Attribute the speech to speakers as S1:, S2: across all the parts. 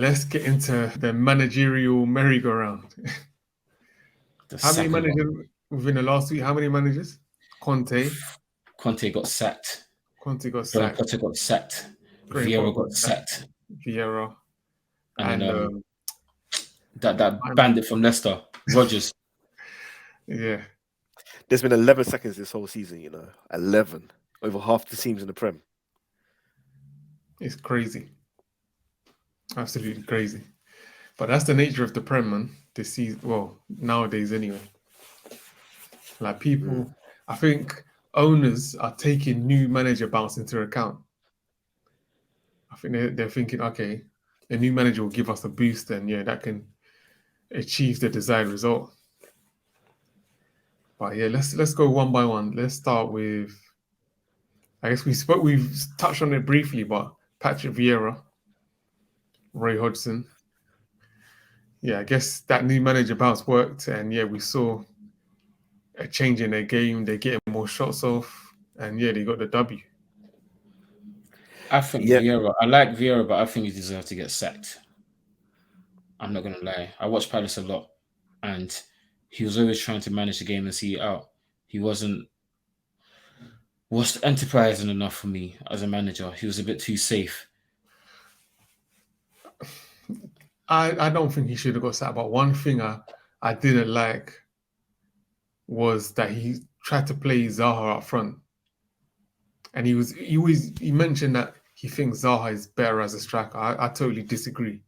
S1: let's get into the managerial merry-go-round. How many
S2: saga.
S1: managers within the last week? How many managers? Conte.
S2: Conte got sacked.
S1: Conte got
S2: Graham
S1: sacked.
S2: Potter got sacked.
S1: Graham Potter
S2: Vieira got
S1: got sacked.
S2: sacked.
S1: Vieira.
S2: And then
S1: And
S2: that bandit from Leicester, Rogers.
S1: yeah,
S3: There's been 11 seconds this whole season, 11. Over half the teams in the Prem.
S1: it's crazy. Absolutely crazy. But that's the nature of the Prem, man. This season, well, nowadays anyway. Like people, I think owners are taking new manager bounce into account. I think they're thinking, okay, a new manager will give us a boost, and yeah, that can achieve the desired result. But yeah, let's go one by one. Let's start with. I guess we've touched on it briefly, but Patrick Vieira, Roy Hodgson. Yeah, I guess that new manager bounce worked, and yeah, we saw a change in their game. They're getting more shots off, and yeah, they got the W.
S2: I think
S3: Yeah,
S2: Vieira. I like Vieira, but I think he deserves to get sacked. I'm not gonna lie. I watched Palace a lot, and he was always trying to manage the game and see it out. He was enterprising enough for me as a manager. He was a bit too safe.
S1: I don't think he should have got sacked, but one thing I didn't like was that he tried to play Zaha up front, and he mentioned that he thinks Zaha is better as a striker. I totally disagree.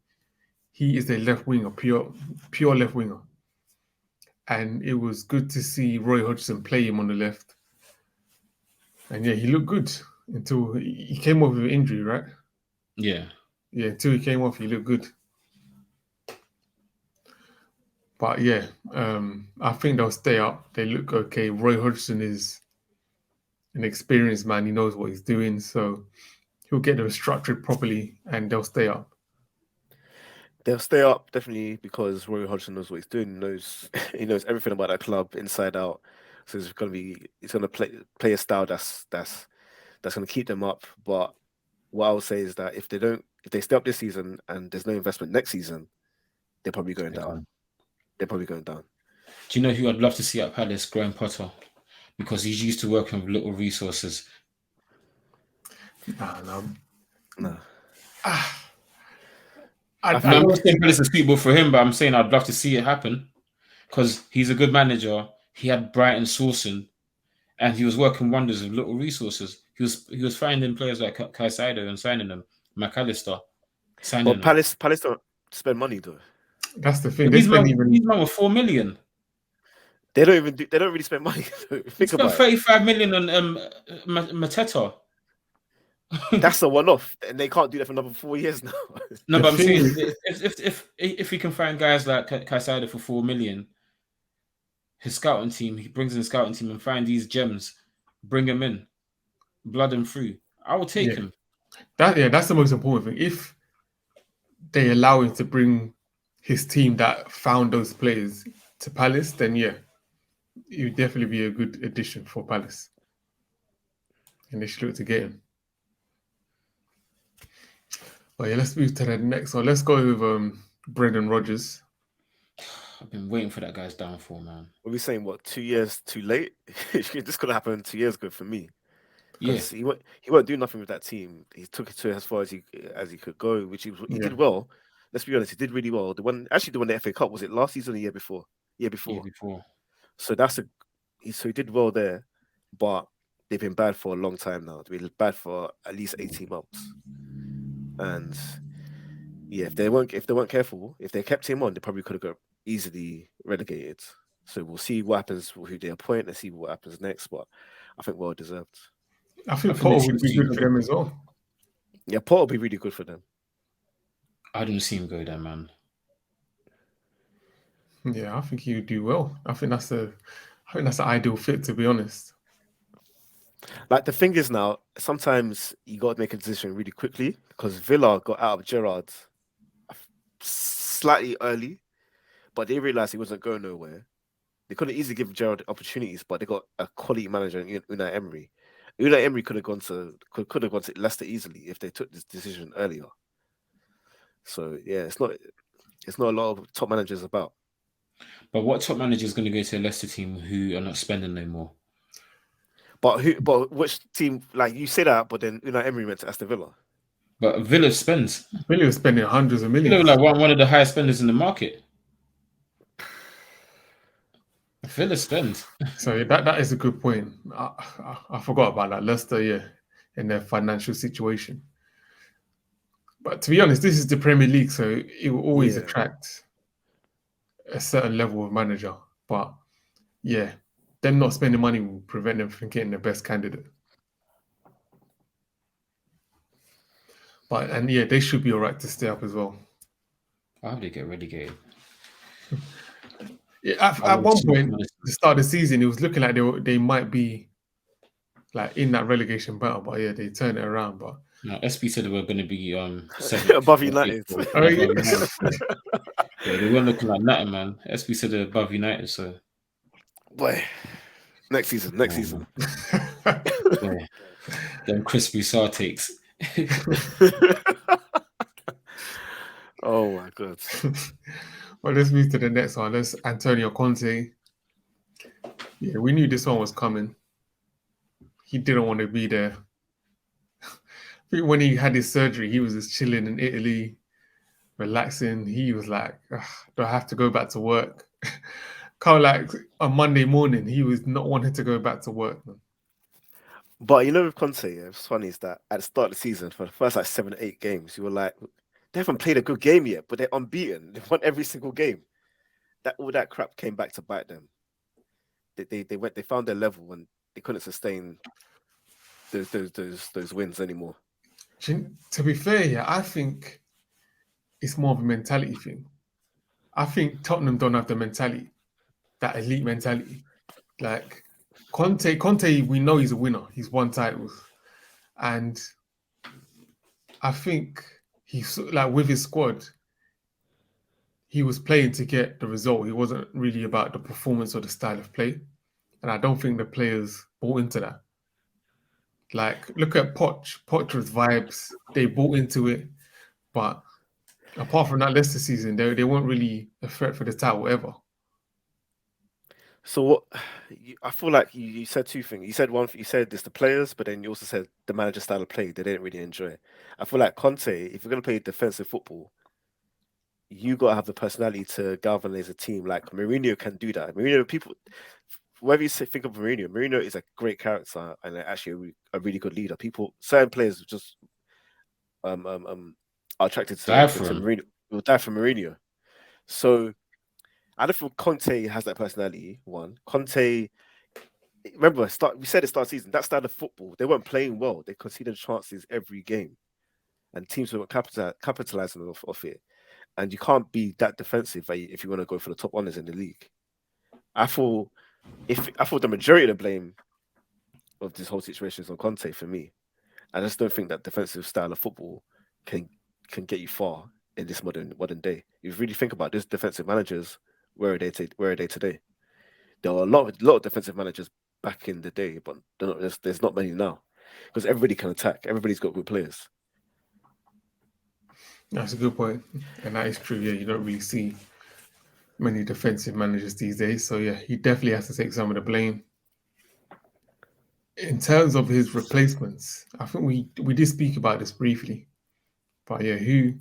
S1: He is a left winger, pure left winger, and it was good to see Roy Hodgson play him on the left, and yeah, he looked good until he came off with an injury, right?
S2: Yeah.
S1: Yeah, until he came off, he looked good. But yeah, I think they'll stay up. They look okay. Roy Hodgson is an experienced man. He knows what he's doing, so he'll get them structured properly, and they'll stay up.
S3: they'll stay up definitely because Roy Hodgson knows what he's doing. He knows he knows everything about that club inside out. So it's gonna play a style that's gonna keep them up. But what I would say is that if they stay up this season and there's no investment next season, they're probably going
S2: They're
S3: down.
S2: gone.
S3: They're probably going down.
S2: Do you know who I'd love to see at Palace? Graham Potter, because he's used to working with little resources.
S1: Nah, no.
S3: No.
S1: I
S2: No, I'm
S3: think
S2: not saying Palace is suitable for him, but I'm saying I'd love to see it happen because he's a good manager. He had Brighton sourcing, and he was working wonders with little resources. He was finding players like Caicedo and signing them, McAllister, signing
S3: but
S2: them.
S3: Palace don't spend money though.
S1: that's the thing.
S2: But
S1: They
S2: these
S1: spend
S2: men, these
S1: even
S2: men were 4 million.
S3: They don't really spend money though.
S2: They
S3: Think
S2: spent
S3: about it.
S2: 35 million on Mateta.
S3: That's a one off, and they can't do that for another 4 years now.
S2: No,
S1: the
S2: but I'm
S1: thing
S2: saying
S1: is
S2: if we can find guys like Caicedo for 4 million, his scouting team, he brings in a scouting team and find these gems, bring him in, blood him through. I will take
S1: yeah,
S2: him.
S1: that's the most important thing. If they allow him to bring his team that found those players to Palace, then yeah, it would definitely be a good addition for Palace, and they should look to get him. But yeah, let's move to the next one. Let's go with Brendan Rodgers.
S2: I've been waiting for that guy's downfall, man.
S3: Are we saying what 2 years too late? This could have happened 2 years ago for me
S2: Yeah,
S3: because he won't do nothing with that team. He took it to as far as he could go, which he
S1: Yeah,
S3: did well. Let's be honest, he did really well. The one the FA Cup was it last season or the year before? Year
S2: year
S3: before.
S2: before.
S3: So he did well there, but they've been bad for a long time now. They've been bad for at least 18 months, and yeah, if they weren't careful, if they kept him on, they probably could have got easily relegated. So we'll see what happens with who they appoint and see what happens next. But I think well deserved.
S1: I
S2: I
S1: think
S2: think they
S1: Potter
S2: should
S1: would be
S2: see.
S1: good with them as well.
S3: Yeah, Port will be really good for them.
S2: I didn't see him go there, man.
S1: Yeah, I think he would do well. I think that's the ideal fit, to be honest.
S3: Like the thing is now, sometimes you got to make a decision really quickly because Villa got out of Gerrard slightly early, but they realized he wasn't going nowhere. They could have easily given Gerrard opportunities, but they got a quality manager in Unai Emery. Unai Emery could have gone to Leicester easily if they took this decision earlier. So yeah, it's not a lot of top managers about.
S2: But what top manager is going to go to a Leicester team who are not spending no more?
S3: But who? But which team? Like you say that, but then Emery went to Aston Villa.
S2: But Villa spends.
S1: Billy was spending hundreds of
S2: Villa are
S1: millions.
S2: like one of the highest spenders in the market. Villa spends.
S1: So that is a good point. I forgot about that. Leicester, yeah, in their financial situation. But to be honest, this is the Premier League, so it will always
S3: Yeah.
S1: attract a certain level of manager. But yeah, them not spending money will prevent them from getting the best candidate. And yeah, they should be all right to stay up as well.
S2: I hope they get relegated.
S1: Yeah,
S2: I
S1: at
S2: want
S1: one
S2: super
S1: point,
S2: managers.
S1: the start of the season, it was looking like they might be like in that relegation battle, but yeah, they turned it around. But
S2: No, SB said they were going to be seventh
S3: Above
S2: or eighth
S3: United.
S2: or
S1: oh yeah,
S2: above United. Yeah, they weren't looking like nothing, man. SB said they're above United, so
S3: Boy, next season, next
S2: oh, man.
S3: season.
S2: Yeah, them crispy takes.
S3: Oh my god.
S1: well, let's move to the next one. Let's Antonio Conte. Yeah, we knew this one was coming. He didn't want to be there. I think when he had his surgery, he was just chilling in Italy, relaxing. He was like, "Ugh, do I have to go back to work?" Kind of like on Monday morning, he was not wanting to go back to work. Man.
S3: But with Conte, yeah, it's funny is that at the start of the season, for the first like 7 or 8 games, you were like, they haven't played a good game yet, but they're unbeaten. They've won every single game. That all that crap came back to bite them. They found their level and they couldn't sustain those wins anymore.
S1: To be fair, yeah, I think it's more of a mentality thing. I think Tottenham don't have the mentality, that elite mentality. Like Conte, we know he's a winner. He's won titles, and I think he's like with his squad, he was playing to get the result. He wasn't really about the performance or the style of play, and I don't think the players bought into that. Like look at Poch's vibes. They bought into it, but apart from that Leicester season, they weren't really a threat for the title ever.
S3: So what? I feel like you said two things. You said one. You said it's the players, but then you also said the manager style of play they didn't really enjoy. I feel like Conte, if you're gonna play defensive football, you gotta have the personality to galvanize a team. Like Mourinho can do that. Mourinho, people, whatever you say, think of Mourinho. Mourinho is a great character and actually a really good leader. People, certain players just are attracted
S2: Die
S3: to
S2: for him.
S3: Mourinho. Will die for Mourinho. So I don't feel Conte has that personality. One, Conte. Remember, we said it start season. That style of football, they weren't playing well. They conceded chances every game, and teams were capitalizing off it. And you can't be that defensive if you want to go for the top honors in the league. I thought the majority of the blame of this whole situation is on Conte for me. I just don't think that defensive style of football can get you far in this modern day. If you really think about this, defensive managers, where are they today? There were a lot of defensive managers back in the day, but there's not many now because everybody can attack. Everybody's got good players.
S1: That's a good point, and that is true. Yeah, you don't really see many defensive managers these days. So yeah, he definitely has to take some of the blame. In terms of his replacements, I think we did speak about this briefly. But yeah, who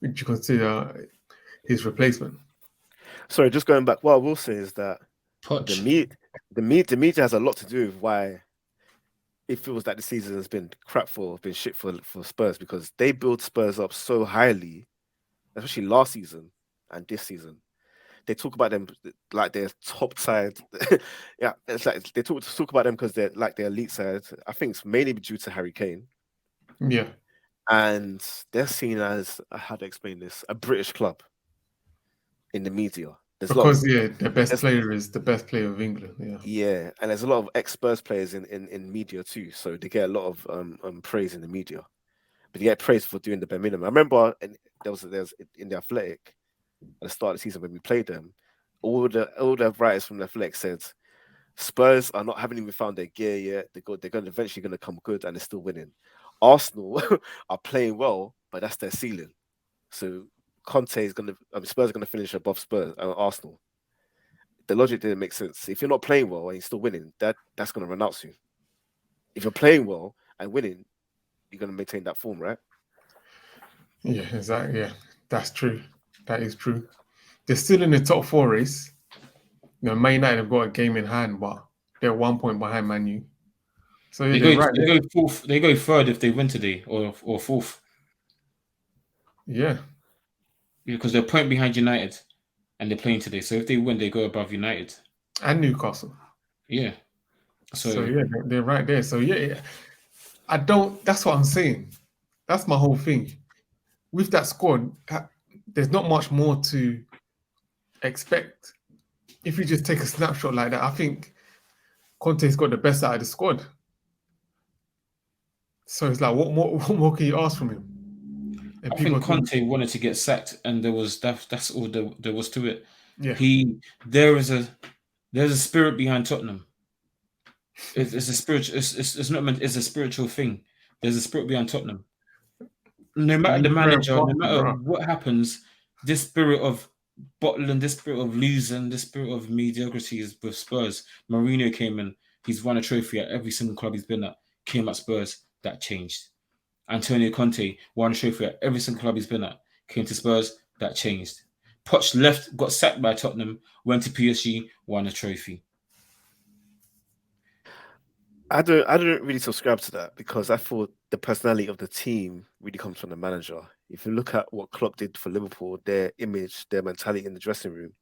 S1: would you consider his replacement?
S3: Sorry, just going back. What I will say is that the
S2: Poch.
S3: meat, the media has a lot to do with why it feels like the season has been been shit for Spurs because they build Spurs up so highly, especially last season and this season. They talk about them like they're top side. Yeah, it's like they talk about them because they're like their elite side. I think it's mainly due to Harry Kane,
S1: Yeah,
S3: and they're seen as how to explain this a British club in the media. There's a lot of
S1: because yeah, the best
S3: there's,
S1: player is the best player of England. Yeah,
S3: yeah, and there's a lot of ex-Spurs players in media too, so they get a lot of praise in the media. But they get praise for doing the bare minimum. I remember there was in the Athletic at the start of the season when we played them, all the writers from the Athletic said Spurs are not haven't even found their gear yet. They're going eventually going to come good and they're still winning. Arsenal are playing well, but that's their ceiling. So Conte is gonna, Spurs are gonna finish above Spurs, Arsenal. The logic didn't make sense. If you're not playing well and you're still winning, that's gonna renounce you. If you're playing well and winning, you're gonna maintain that form, right?
S1: Yeah, exactly. Yeah, that's true. That is true. They're still in the top four race. Man United have got a game in hand, but they're 1 point behind Man U. So yeah,
S2: They
S1: they're
S2: go
S1: right
S2: they
S1: there.
S2: go fourth. They go third if they win today, or fourth,
S1: Yeah,
S2: because they're a point behind United, and they're playing today. So if they win, they go above United.
S1: and Newcastle.
S2: Yeah.
S1: So
S2: So
S1: yeah, they're right there. So yeah, I don't. That's what I'm saying. That's my whole thing. With that squad, there's not much more to expect. If you just take a snapshot like that, I think Conte's got the best out of the squad. So it's like, what more? What more can you ask from him? And
S2: I
S1: people
S2: think
S1: think,
S2: Conte wanted to get sacked, and that's all there was to it.
S1: yeah,
S2: He there's a spirit behind Tottenham. It's a spiritual. It's not meant. It's a spiritual thing. There's a spirit behind Tottenham. No matter the
S1: Leave
S2: manager, no
S1: Parker,
S2: matter
S1: bro.
S2: what happens, this spirit of bottling, this spirit of losing, this spirit of mediocrity is with Spurs. Mourinho came in. He's won a trophy at every single club he's been at. Came at Spurs. That changed. Antonio Conte won a trophy at every single club he's been at. Came to Spurs. That changed. Poch left, got sacked by Tottenham, went to PSG, won a trophy.
S3: I don't really subscribe to that because I thought the personality of the team really comes from the manager. If you look at what Klopp did for Liverpool, their image, their mentality in the dressing room,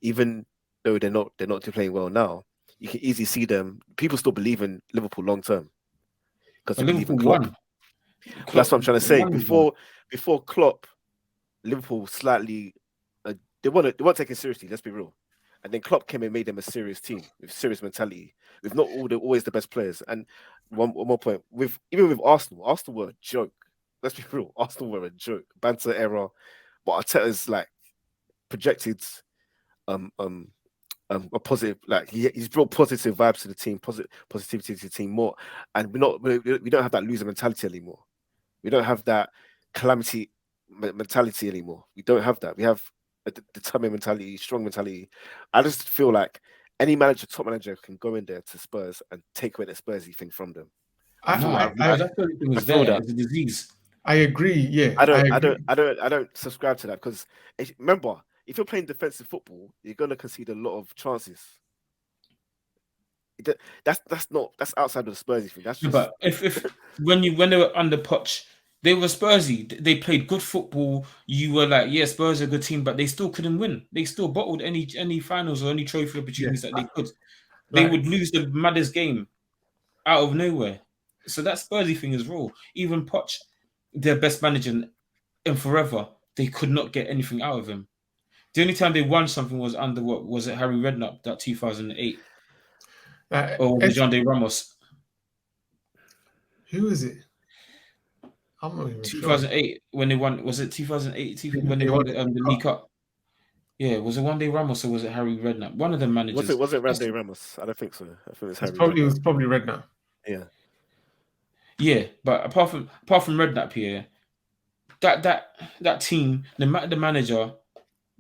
S3: even though they're not playing well now, you can easily see them. People still believe in Liverpool long term because they
S2: But
S3: believe in
S2: Liverpool
S3: Klopp.
S2: won.
S3: But that's
S2: Klopp
S3: what I'm trying to say.
S2: won.
S3: Before Klopp, Liverpool slightly they weren't taken seriously. Let's be real. And then Klopp came and made them a serious team with serious mentality, with not always the best players. And one more point, even with Arsenal were a joke. Let's be real, Arsenal were a joke, banter era. But Arteta's like projected um um a positive, like he's brought positive vibes to the team, positivity to the team more. And we don't have that loser mentality anymore. We don't have that calamity mentality anymore. We don't have that. We have a determined mentality, strong mentality. I just feel like any manager, top manager, can go in there to Spurs and take away the Spursy thing from them. I
S1: I,
S3: feel
S2: No,
S1: I,
S3: like
S1: I,
S2: that's everything
S3: I
S2: was
S3: feel
S2: there.
S3: that.
S2: It's a disease.
S1: I agree. Yeah,
S3: I
S1: I
S3: don't, I don't,
S1: agree.
S3: I don't, I don't subscribe to that because remember, if you're playing defensive football, you're gonna concede a lot of chances. That's outside of the Spursy thing. That's
S2: Yeah,
S3: just
S2: but if when they were under Poch, they were Spursy. They played good football. You were like, yeah, Spurs are a good team, but they still couldn't win. They still bottled any finals or any trophy
S1: Yeah,
S2: opportunities that they could. They
S1: like
S2: would lose the maddest game out of nowhere. So that Spursy thing is real. Even Poch, their best manager in forever, they could not get anything out of him. The only time they won something was under what was it Harry Redknapp that 2008 or was it
S1: S,
S2: John De Ramos
S1: who is it? I'm not even sure.
S2: 2008 when they won, was it 2008 when they
S1: They
S2: won
S1: won
S2: the
S1: the
S2: League Cup? Yeah, was it one day Ramos or was it Harry Redknapp? One of the
S3: was
S2: managers.
S3: it was it
S2: That's,
S3: Randy Ramos? I don't think so. I think it's
S1: It's
S3: Harry
S1: probably it
S3: Redknapp.
S1: was probably Redknapp.
S3: Yeah.
S2: yeah, but apart from Redknapp here, that team, no matter the manager,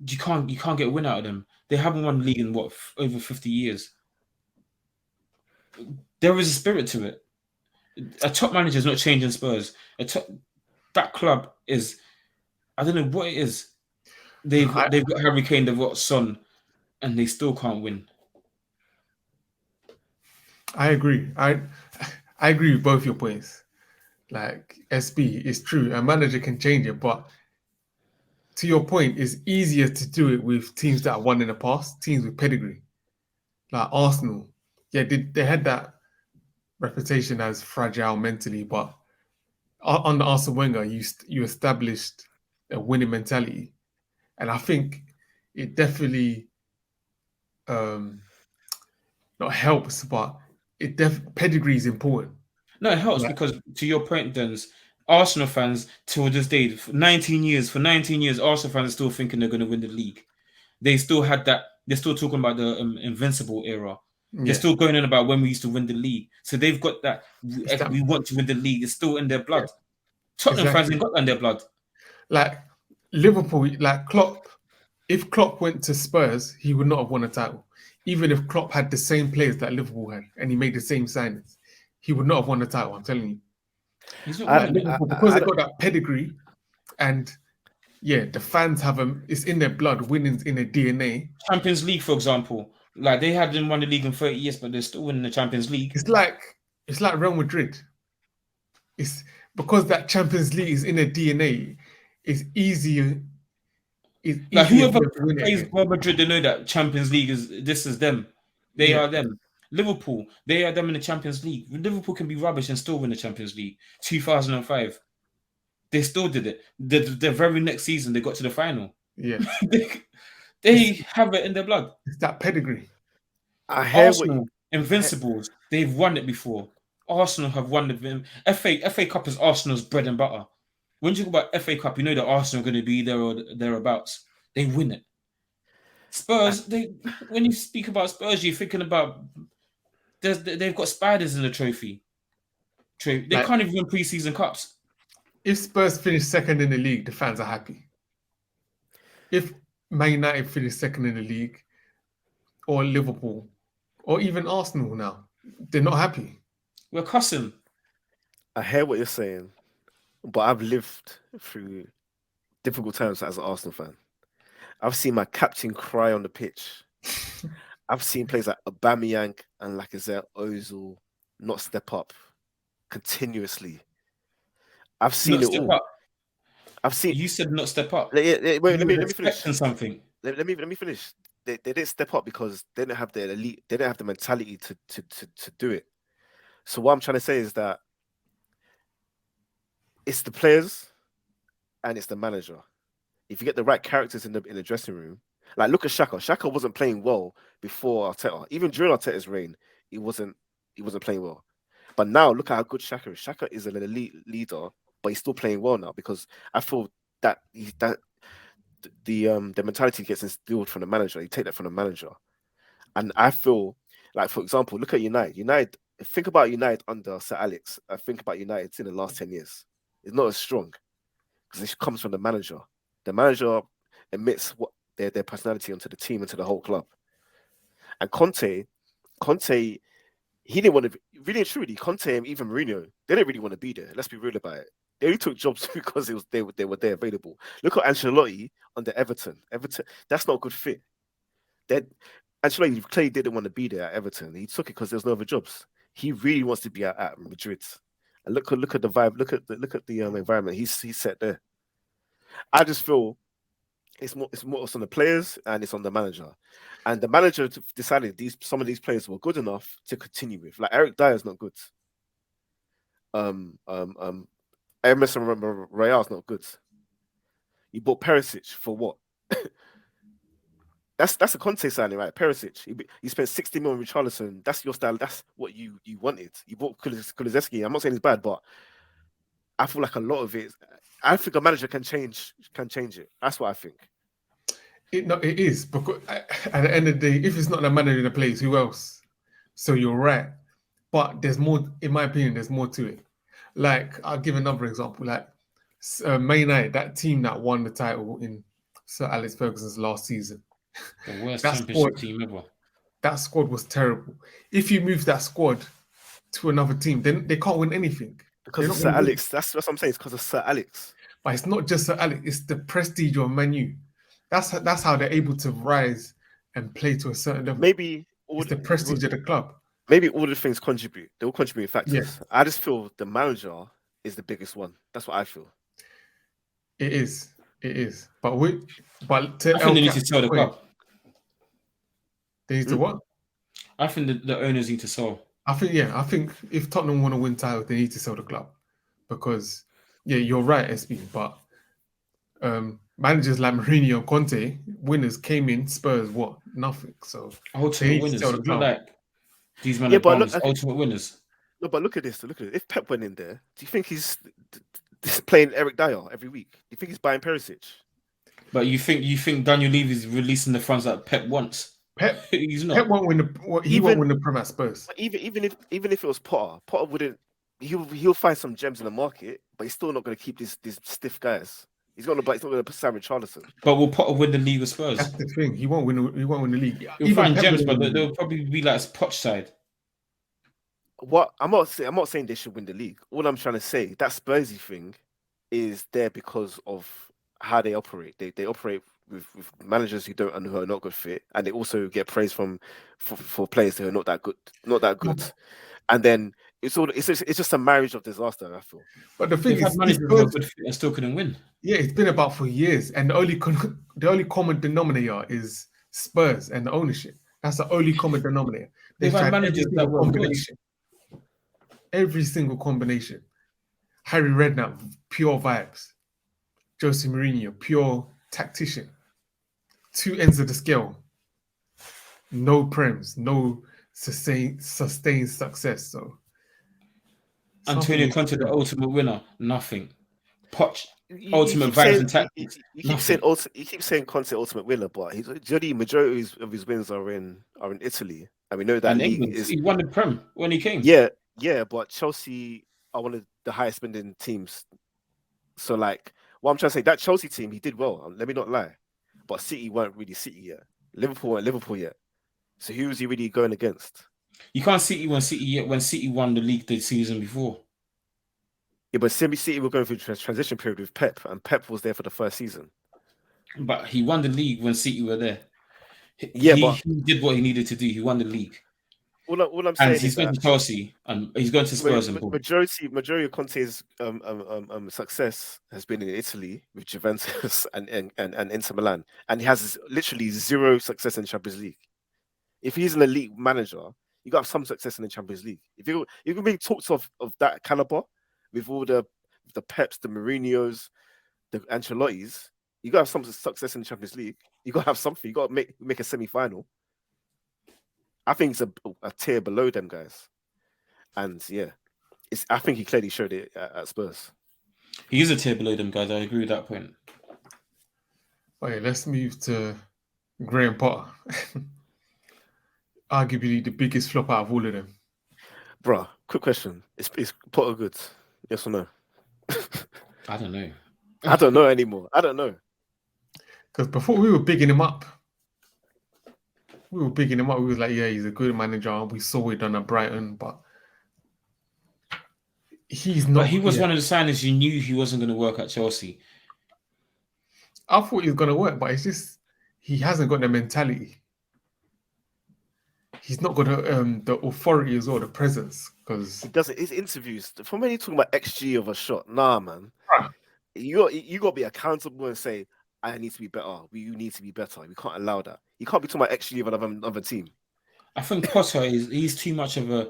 S2: you can't get a win out of them. They haven't won the league in what over 50 years. There is a spirit to it. A top manager is not changing Spurs. That club is, I don't know what it is.
S1: No,
S2: They've got Harry Kane, they've got Son, and they still can't win.
S1: I agree. I agree with both your points. Like SB, it's true. A manager can change it, but to your point, it's easier to do it with teams that have won in the past, teams with pedigree, like Arsenal. Yeah, they had that reputation as fragile mentally, but under Arsene Wenger, you established a winning mentality, and I think it definitely um, not helps, but pedigree is important.
S2: No, it helps
S1: Like,
S2: because to your point, Dens, Arsenal fans till this day, for 19 years, Arsenal fans are still thinking they're going to win the league. They still had that. They're still talking about the invincible era. They're
S1: yeah,
S2: still going on about when we used to win the league. So they've got that.
S1: it's that
S2: We want to win the league. It's still in their
S1: yeah,
S2: blood. Tottenham fans
S1: exactly.
S2: ain't got that in their blood.
S1: Like Liverpool, like Klopp, if Klopp went to Spurs, he would not have won a title. Even if Klopp had the same players that Liverpool had and he made the same signings, he would not have won the title. I'm telling you.
S2: He's not
S3: I,
S1: Like
S2: winning it.
S1: Liverpool, because they got that pedigree, and yeah, the fans have them. It's in their blood. Winning's in their DNA.
S2: Champions League, for example, like they hadn't won the league in 30 years, but they're still winning the Champions League.
S1: It's like it's like Real Madrid. It's because that Champions League is in their DNA. It's easier. It's
S2: Like
S1: easier
S2: whoever
S1: for them to win it
S2: plays
S1: again.
S2: Real Madrid, they know that Champions League is them. They
S1: Yeah,
S2: are them. Liverpool, they are them in the Champions League. Liverpool can be rubbish and still win the Champions League. 2005, they still did it. The very next season, they got to the final.
S1: yeah.
S2: they,
S1: It's
S2: they have it in their blood.
S1: it's that pedigree.
S3: I hear what you.
S2: Arsenal, Invincibles, they've won it before. Arsenal have won the FA Cup is Arsenal's bread and butter. When you talk about FA Cup, you know that Arsenal are going to be there or thereabouts. They win it. Spurs, when you speak about Spurs, you're thinking about they've got spiders in the trophy. They
S1: Like
S2: can't even win preseason cups.
S1: if Spurs finish second in the league, the fans are happy. If Man United finish second in the league, or Liverpool, or even Arsenal now, they're not happy.
S2: We're cussing.
S3: I hear what you're saying, but I've lived through difficult times as an Arsenal fan. I've seen my captain cry on the pitch. I've seen players like Aubameyang and Lacazette, Ozil not step up continuously. I've seen
S2: Not
S3: it
S2: step
S3: all.
S2: up.
S3: I've seen.
S2: You said not step up.
S3: Wait,
S2: You
S3: let me
S2: were
S3: finish.
S2: expecting something.
S3: Let me finish. They didn't step up because they didn't have the elite. They didn't have the mentality to do it. So what I'm trying to say is that it's the players and it's the manager. If you get the right characters in the dressing room, like look at Shaka. Shaka wasn't playing well before Arteta. Even during Arteta's reign, he wasn't playing well. But now look at how good Shaka is. Shaka is an elite leader, but he's still playing well now because I feel that the mentality gets instilled from the manager. You take that from the manager, and I feel like, for example, look at United. United. Think about United under Sir Alex. I think about United in the last 10 years. It's not as strong because it comes from the manager. The manager emits what their personality onto the team, into the whole club. And Conte, he didn't want to. Really and truly, Conte and even Mourinho, they didn't really want to be there. Let's be real about it. They only took jobs because they were there available. Look at Ancelotti under Everton. Everton, that's not a good fit. That Ancelotti clearly didn't want to be there at Everton. He took it because there's no other jobs. He really wants to be at Madrid. And look at the vibe. Look at the environment he's set there. I just feel it's more on the players and it's on the manager. And the manager decided some of these players were good enough to continue with. Like Eric Dyer's not good. Emerson Royale's not good. You bought Perisic for what? That's a Conte signing, right? Perisic. You spent 60 million on Richarlison. That's your style. That's what you wanted. You bought Kulusevski. I'm not saying he's bad, but I feel like a lot of it. I think a manager can change it. That's what I think.
S1: It is because at the end of the day, if it's not the manager in the place, who else? So you're right, but there's more. In my opinion, there's more to it. Like I'll give another example. Like Man United, that team that won the title in Sir Alex Ferguson's last season.
S2: The worst
S1: That
S2: championship
S1: squad,
S2: team ever.
S1: that squad was terrible. If you move that squad to another team, then they can't win anything.
S3: Because of Sir Alex. That's what I'm saying. It's because of Sir Alex.
S1: But it's not just Sir Alex. It's the prestige of Man U. That's how they're able to rise and play to a certain level.
S3: Maybe
S1: it's the prestige of the club.
S3: Maybe all the things contribute. They're all contributing factors.
S1: Yeah.
S3: I just feel the manager is the biggest one. That's what I feel.
S1: It is. But
S2: I think they need to sell the club.
S1: They need to what?
S2: I think the owners need to sell.
S1: I think if Tottenham want to win titles, they need to sell the club. Because you're right, SB, but managers like Mourinho and Conte, winners came in, Spurs what? Nothing. So
S2: ultimate winners. It's not like these men are ultimate winners.
S3: No, but look at this. If Pep went in there, do you think he's playing Eric Dyer every week? Do you think he's buying Perisic?
S2: But you think Daniel Levy's releasing the funds that Pep wants? He's not.
S1: Pep won't win won't win the Premier Spurs.
S3: Even if it was Potter wouldn't. He'll find some gems in the market, but he's still not going to keep these stiff guys. He's not going to put Sam Richarlison.
S2: But will Potter win the league with Spurs?
S1: That's the thing. He won't win. He won't win the league.
S2: He'll
S1: Even
S2: find
S1: Pep
S2: gems,
S1: wouldn't
S2: but
S1: win the
S2: they'll
S1: league.
S2: probably be like Poch side.
S3: What I'm not saying they should win the league. All I'm trying to say, that Spursy thing is there because of how they operate. They operate with managers who are not good fit, and they also get praise for players who are not that good. And then it's just a marriage of disaster, I feel.
S1: But the thing
S2: They've had
S1: is,
S2: managers who are good fit and still couldn't win.
S1: yeah, it's been about for years, and the only common denominator is Spurs and the ownership. That's the only common denominator.
S2: They've had
S1: tried
S2: managers that were good.
S1: Every single combination. Harry Redknapp, pure vibes. Jose Mourinho, pure tactician. Two ends of the scale. No prems, no sustained success. So
S2: Antonio Conte, the ultimate winner, nothing. Poch, ultimate vibes
S3: saying,
S2: and tactics.
S3: You keep saying Conte ultimate winner, but the majority of his wins are in Italy, and we know that
S2: And
S3: league
S2: England,
S3: is.
S2: he won the Prem when he came.
S3: Yeah, but Chelsea are one of the highest spending teams. So, like, what I'm trying to say, that Chelsea team, he did well. Let me not lie, but City weren't really City yet. Liverpool weren't Liverpool yet. So who was he really going against?
S2: You can't City when City won the league the season before.
S3: Yeah, but City were going through a transition period with Pep, and Pep was there for the first season.
S2: But he won the league when City were there. He did what he needed to do. He won the league.
S3: All I'm saying
S2: he's going to Chelsea and he's going to Spurs.
S3: Majority of Conte's success has been in Italy with Juventus and Inter Milan, and he has literally zero success in the Champions League. If he's an elite manager, you got to have some success in the Champions League. If you can be talked of that caliber with all the Peps, the Mourinhos, the Ancelottis, you got to have some success in the Champions League. You got to have something. You got to make a semi-final. I think it's a tier below them guys, and yeah, I think he clearly showed it at Spurs.
S2: He is a tier below them guys. I agree with that point.
S1: Okay, let's move to Graham Potter. Arguably the biggest flop out of all of them.
S3: Bruh, quick question: Is Potter good? Yes or no?
S2: I don't know.
S3: I don't know anymore. I don't know.
S1: Because before we were bigging him up. We were like, yeah, he's a good manager. We saw it done at Brighton, but he's not.
S2: But he was one of the signings you knew he wasn't going to work at Chelsea.
S1: I thought he was going to work, but it's just he hasn't got the mentality. He's not got the authority as well, the presence. Because
S3: he doesn't. His interviews, from when he's talking about XG of a shot, nah, man.
S1: Right.
S3: You got to be accountable and say, I need to be better. You need to be better. We can't allow that. You can't be talking about XG of another team.
S2: I think Potter he's too much of a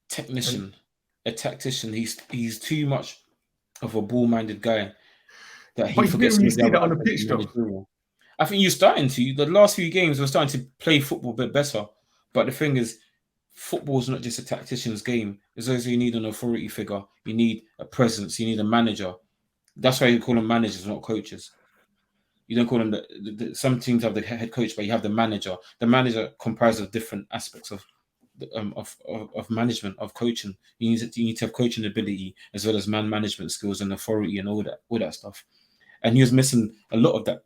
S2: technician, a tactician. He's too much of a ball-minded guy that he forgets
S1: to see that on the pitch, though.
S2: I think you're starting to. The last few games we're starting to play football a bit better. But the thing is, football is not just a tactician's game. It's also you need an authority figure. You need a presence. You need a manager. That's why you call them managers, not coaches. You don't call them some teams have the head coach, but you have the manager. The manager comprises of different aspects of management, of coaching. You need to have coaching ability as well as man management skills and authority and all that stuff. And he was missing a lot of that.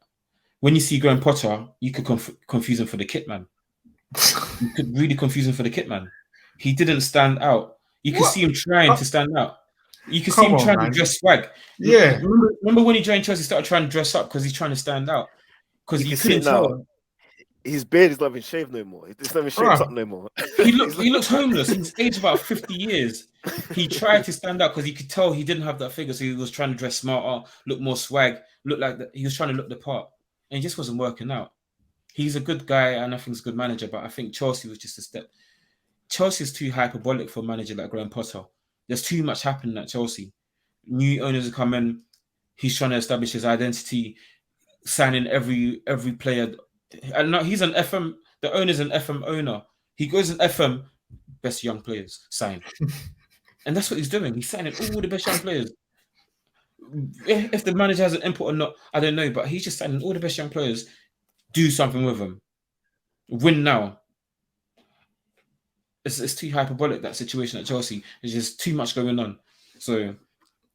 S2: When you see Graham Potter, you could confuse him for the kit man. You could really confuse him for the kit man. He didn't stand out. You could see him trying to stand out. You can see him trying to dress swag.
S1: Yeah.
S2: Remember when he joined Chelsea, he started trying to dress up because he's trying to stand out. Because you couldn't tell.
S3: His beard is not even shaved no more. It's not even shaved up no more.
S2: He looks homeless. He's aged about 50 years. He tried to stand out because you could tell he didn't have that figure. So he was trying to dress smarter, look more swag, look like he was trying to look the part. And it just wasn't working out. He's a good guy and I think he's a good manager, but I think Chelsea was just a step. Chelsea is too hyperbolic for a manager like Graham Potter. There's too much happening at Chelsea. New owners are coming. He's trying to establish his identity, signing every player. And now he's an FM. The owner's an FM owner. He goes in FM, best young players, sign. And that's what he's doing. He's signing all the best young players. If the manager has an input or not, I don't know. But he's just signing all the best young players. Do something with them. Win now. It's too hyperbolic, that situation at Chelsea. There's just too much going on. So,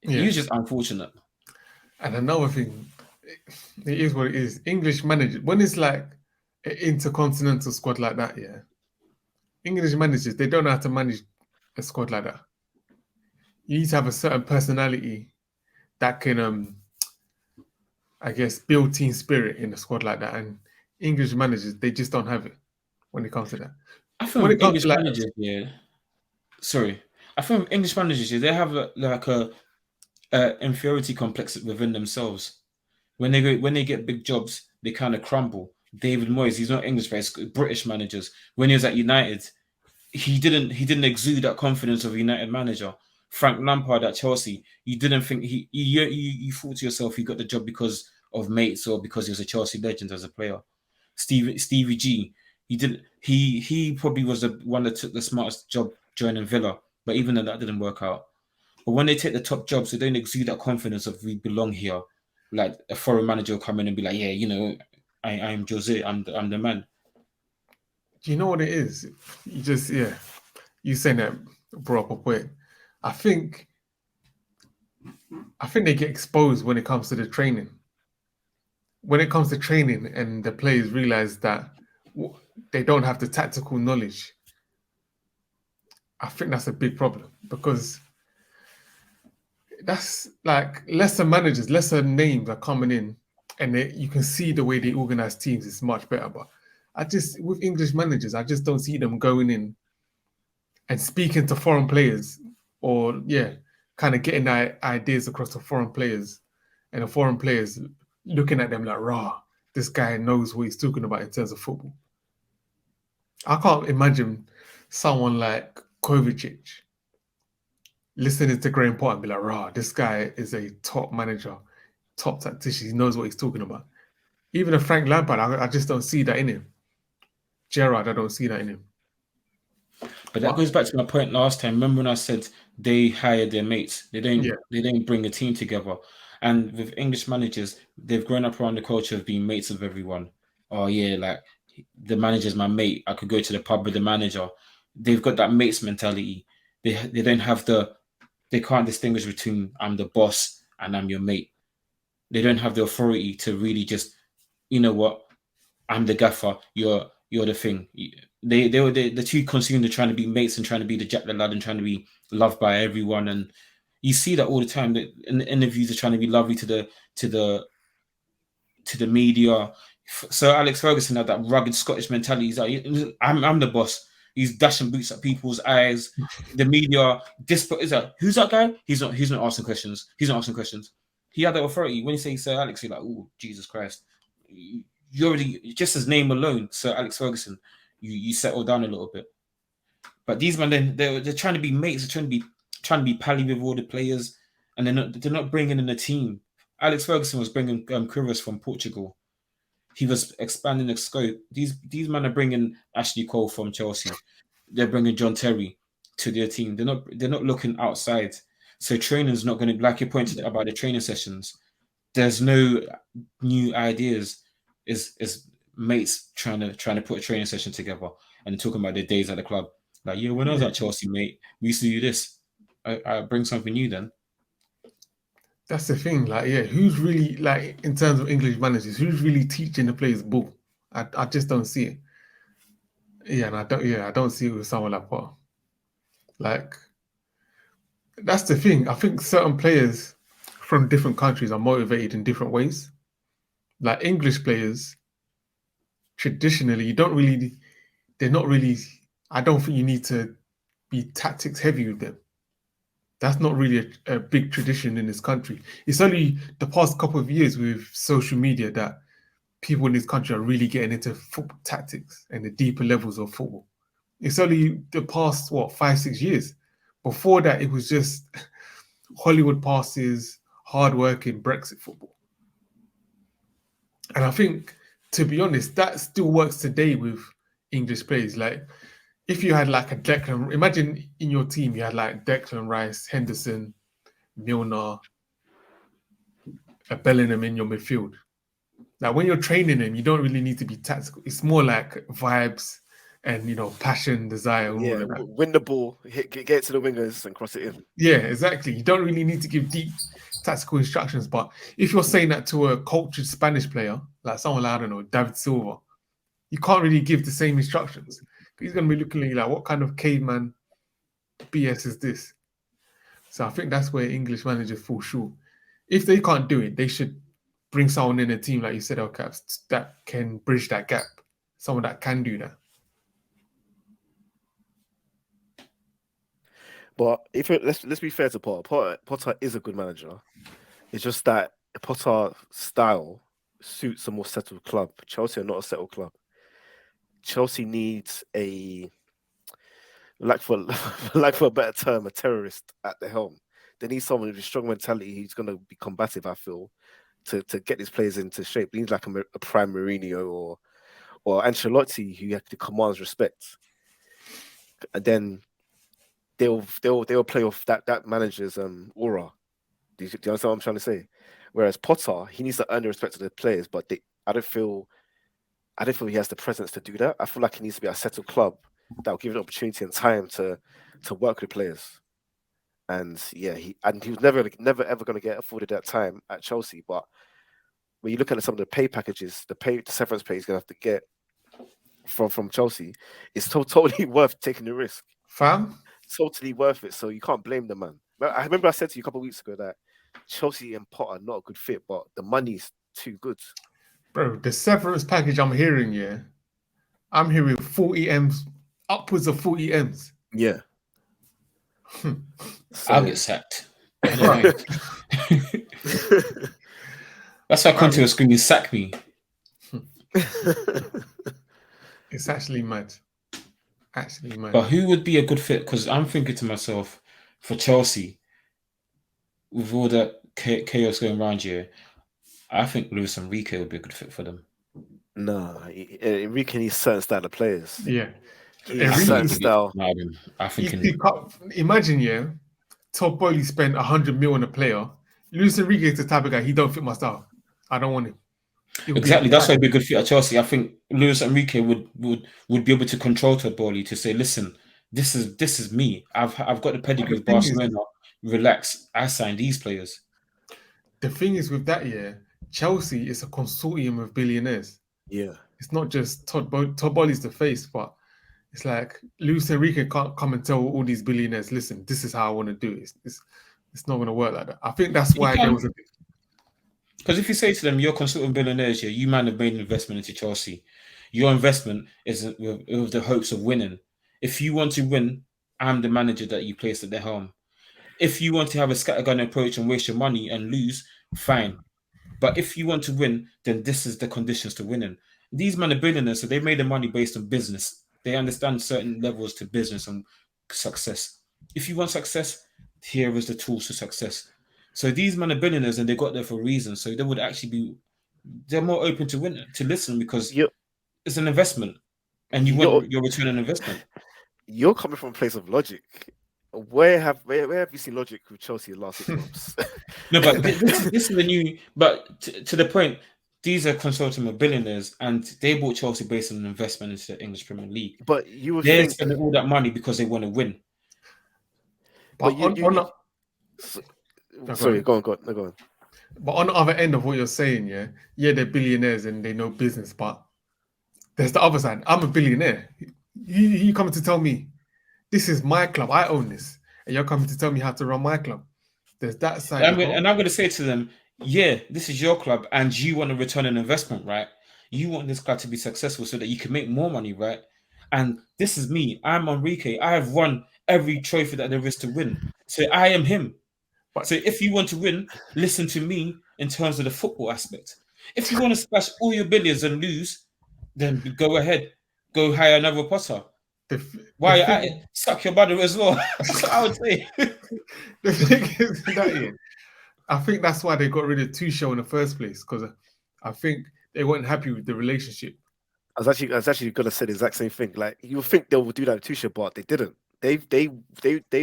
S2: He was just unfortunate.
S1: And another thing, it is what it is. English managers, when it's like an intercontinental squad like that, yeah, English managers, they don't know how to manage a squad like that. You need to have a certain personality that can, I guess, build team spirit in a squad like that. And English managers, they just don't have it when it comes to that.
S2: I
S1: When
S2: think
S1: it comes
S2: English
S1: to like,
S2: managers, yeah. Sorry, I think English managers, yeah, they have a inferiority complex within themselves. When they get big jobs, they kind of crumble. David Moyes, he's not English, but he's British managers. When he was at United, he didn't exude that confidence of a United manager. Frank Lampard at Chelsea, you didn't think you thought to yourself he got the job because of mates or because he was a Chelsea legend as a player. Stevie G, he probably was the one that took the smartest job joining Villa, but even then that didn't work out. But when they take the top jobs, they don't exude that confidence of we belong here. Like a foreign manager will come in and be like, yeah, I'm Jose, I'm the man.
S1: do you know what it is? You just, yeah, you saying that brought up a point. I think, I think they get exposed when it comes to the training. When it comes to training, and the players realize that they don't have the tactical knowledge, I think that's a big problem because that's like lesser managers, lesser names are coming in, and you can see the way they organize teams is much better. But I just, with English managers, I just don't see them going in and speaking to foreign players, or yeah, kind of getting ideas across to foreign players, and the foreign players looking at them like, "Rah, this guy knows what he's talking about in terms of football." I can't imagine someone like Kovacic listening to Graham Potter and be like, "Rah, this guy is a top manager, top tactician. He knows what he's talking about." Even a Frank Lampard, I just don't see that in him. Gerrard, I don't see that in him.
S2: But that
S1: But
S2: goes back to my point last time. Remember when I said they hire their mates?
S1: yeah,
S2: They don't bring a team together. And with English managers, they've grown up around the culture of being mates of everyone. Oh yeah, like the manager's my mate. I could go to the pub with the manager. They've got that mates mentality. They don't have they can't distinguish between I'm the boss and I'm your mate. They don't have the authority to really just, you know what, I'm the gaffer. You're the thing. They're too consumed to trying to be mates and trying to be the Jack the Lad and trying to be loved by everyone. And you see that all the time. That in the interviews, are trying to be lovely to the to the media. So Alex Ferguson had that rugged Scottish mentality. He's like, I'm the boss. He's dashing boots at people's eyes. The media, is that who's that guy? He's not asking questions. He's not asking questions. He had that authority. When you say Sir Alex, you're like, oh Jesus Christ. You already just his name alone, Sir Alex Ferguson. You settle down a little bit. But these men, then they're trying to be mates. They're trying to be pally with all the players, and they're not bringing in a team. Alex Ferguson was bringing Kyrgios from Portugal. He was expanding the scope. These men are bringing Ashley Cole from Chelsea. They're bringing John Terry to their team. They're not looking outside. So training's not going to, like you pointed about the training sessions. There's no new ideas. Is mates trying to put a training session together and talking about their days at the club. Like, yeah, when I was
S1: yeah,
S2: at Chelsea, mate, we used to do this. I bring something new then.
S1: that's the thing. Like, yeah, who's really like in terms of English managers, who's really teaching the players ball? I just don't see it. Yeah, and I don't see it with someone like Potter. Like, that's the thing. I think certain players from different countries are motivated in different ways. Like English players, traditionally, you don't really, they're not really. I don't think you need to be tactics heavy with them. That's not really a big tradition in this country. It's only the past couple of years with social media that people in this country are really getting into football tactics and the deeper levels of football. It's only the past, what, 5, 6 years. Before that, it was just Hollywood passes, hard-working Brexit football. And I think, to be honest, that still works today with English players. Like, if you had like a Declan, imagine in your team you had like Declan Rice, Henderson, Milner, a Bellingham in your midfield. Like when you're training them, you don't really need to be tactical. It's more like vibes and passion, desire, and all
S3: Yeah,
S1: of that.
S3: win the ball, get it to the wingers and cross it in.
S1: Yeah, exactly. You don't really need to give deep tactical instructions. But if you're saying that to a cultured Spanish player, like someone like, I don't know, David Silva, you can't really give the same instructions. He's going to be looking at you like, what kind of caveman BS is this? So I think that's where English managers fall short. If they can't do it, they should bring someone in a team, like you said, El Caps, that can bridge that gap. Someone that can do that.
S3: But let's be fair to Potter. Potter is a good manager. It's just that Potter style suits a more settled club. Chelsea are not a settled club. Chelsea needs a like for like for a better term, a terrorist at the helm. They need someone with a strong mentality who's going to be combative. I feel to get these players into shape. They need like a prime Mourinho or Ancelotti who commands respect, and then they'll play off that manager's aura. Do you understand what I'm trying to say? Whereas Potter, he needs to earn the respect of the players, but I don't feel he has the presence to do that. I feel like he needs to be a settled club that will give an opportunity and time to work with players. And yeah, he was never ever going to get afforded that time at Chelsea. But when you look at some of the pay packages, the severance pay he's going to have to get from Chelsea, it's totally worth taking the risk.
S1: Fam?
S3: Totally worth it. So you can't blame the man. I remember I said to you a couple of weeks ago that Chelsea and Potter are not a good fit, but the money's too good.
S1: Bro, the severance package I'm hearing, yeah, I'm hearing 40 M's, upwards of 40 M's.
S3: Yeah.
S2: I'll get sacked. I don't know. That's why Conte was screaming, "Sack me."
S1: It's actually mad.
S2: But who would be a good fit? Because I'm thinking to myself, for Chelsea, with all that chaos going around here, I think Luis Enrique would be a good fit for them.
S3: No, Enrique needs certain style of players.
S1: Yeah.
S3: Certain style.
S2: I think
S1: imagine, yeah, Todd Boehly spent 100 mil on a player. Luis Enrique is the type of guy, he don't fit my style. I don't want him.
S2: Exactly, that's why he'd be a good fit at Chelsea. I think Luis Enrique would be able to control Todd Boehly to say, listen, this is me. I've got the pedigree of Barcelona. Relax. I signed these players.
S1: The thing is with that, yeah, Chelsea is a consortium of billionaires.
S3: Yeah.
S1: It's not just Todd Boehly's the face, but it's like Luis Enrique can't come and tell all these billionaires, listen, this is how I want to do it. It's not going to work like that. I think that's why there was a...
S2: Because if you say to them, you're consulting billionaires here, you might have made an investment into Chelsea. Your investment is with the hopes of winning. If you want to win, I'm the manager that you placed at the helm. If you want to have a scattergun approach and waste your money and lose, fine. But if you want to win, then this is the conditions to winning. These men are billionaires, so they made the money based on business. They understand certain levels to business and success. If you want success, here is the tools to success. So these men are billionaires and they got there for a reason. So they would actually they're more open to listen because it's an investment and you want your return on investment.
S3: You're coming from a place of logic. Where have you seen logic with Chelsea in the last 6 months?
S2: No, but this is the new. But to the point, these are consortium of billionaires, and they bought Chelsea based on an investment into the English Premier League.
S3: But you would
S2: they're spending all that money because they want to win.
S3: But sorry, go on.
S1: But on the other end of what you're saying, yeah, they're billionaires and they know business, but there's the other side. I'm a billionaire. You coming to tell me this is my club, I own this, and you're coming to tell me how to run my club. There's that side.
S2: And I'm going to say to them, yeah, this is your club and you want to return an investment, right? You want this club to be successful so that you can make more money, right? And this is me. I'm Enrique. I have won every trophy that there is to win. So I am him. So if you want to win, listen to me in terms of the football aspect. If you want to splash all your billions and lose, then go ahead. Go hire another Potter. While you're at it, suck your mother as well. That's what I would say.
S1: The thing is that, I think that's why they got rid of Tuchel in the first place, because I think they weren't happy with the relationship.
S3: I was actually gonna say the exact same thing. Like, you would think they would do that with Tuchel, but they didn't. They